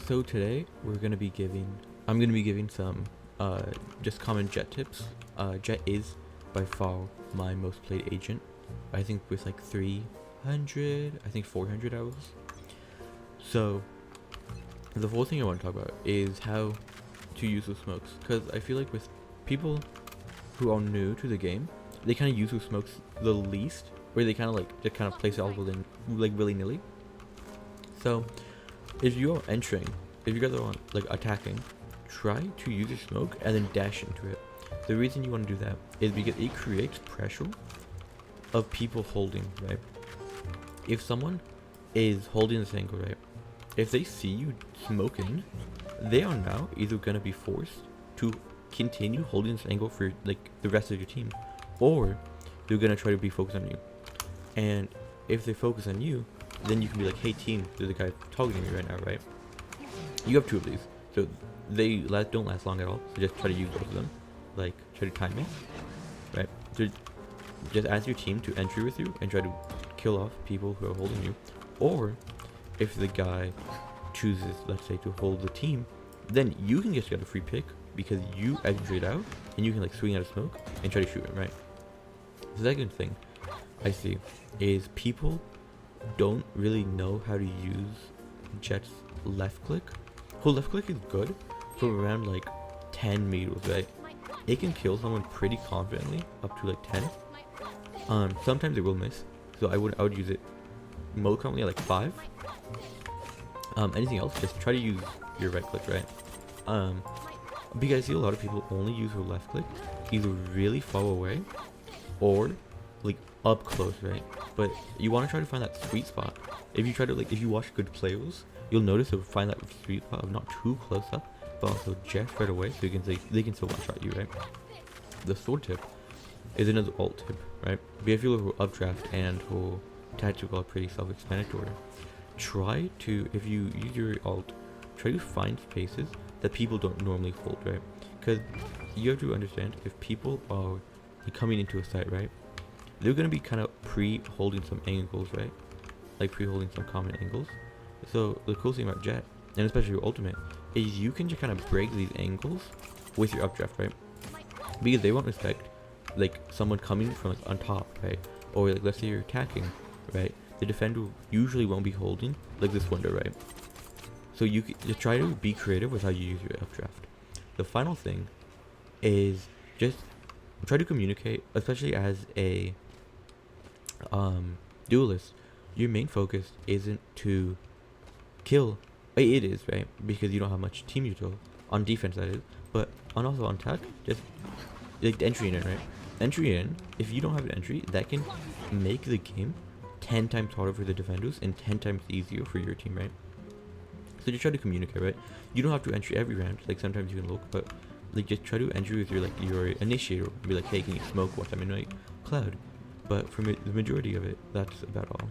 So today I'm gonna be giving some just common Jett tips. Jett is by far my most played agent. I think with like 300, I think 400 hours. So the whole thing I want to talk about is how to use the smokes, because I feel like with people who are new to the game, they kind of use the smokes the least, where they kind of like just kind of place it all within like willy-nilly. So if you are entering, if you guys are on like attacking, try to use your smoke and then dash into it. The reason you want to do that is because it creates pressure of people holding, right? If someone is holding this angle, right, if they see you smoking, they are now either gonna be forced to continue holding this angle for like the rest of your team, or they're gonna try to be focused on you. And if they focus on you, then you can be like, hey team, there's a guy targeting me right now, right? You have two of these, so they don't last long at all, so just try to use both of them. Like, try to time it, right? So just ask your team to entry with you and try to kill off people who are holding you. Or if the guy chooses, let's say, to hold the team, then you can just get a free pick because you exit out and you can like swing out of smoke and try to shoot him, right? The second thing I see is people don't really know how to use Jett's left click. Her left click is good for around like 10 meters, right? It can kill someone pretty confidently up to like 10. Sometimes it will miss, so I would use it most commonly at like 5. Anything else, just try to use your right click, right? Because I see a lot of people only use their left click either really far away or like up close, right? But you want to try to find that sweet spot. If you watch good players, you'll notice they'll find that sweet spot of not too close up, but also just right away, so you can they can still one shot you, right? The sword tip is another alt tip, right? But I feel like her updraft and her tactical are pretty self-explanatory. Try to, if you use your alt, try to find spaces that people don't normally hold, right? Because you have to understand, if people are coming into a site, right, they're going to be kind of pre-holding some angles, right? Like pre-holding some common angles. So the cool thing about Jett, and especially your ultimate, is you can just kind of break these angles with your updraft, right? Because they won't respect like someone coming from like on top, right? Or like let's say you're attacking, right? The defender usually won't be holding like this window, right? So you just try to be creative with how you use your updraft. The final thing is just try to communicate, especially as a duelist. Your main focus isn't to kill. It is, right? Because you don't have much team util on defense, that is. But also on attack, just like entry in, right? Entry in. If you don't have an entry, that can make the game 10 times harder for the defenders and 10 times easier for your team, right? So just try to communicate, right? You don't have to entry every round. Like sometimes you can look, but like just try to entry with your initiator. Be like, hey, can you smoke once I'm in my cloud? But for the majority of it, that's about all.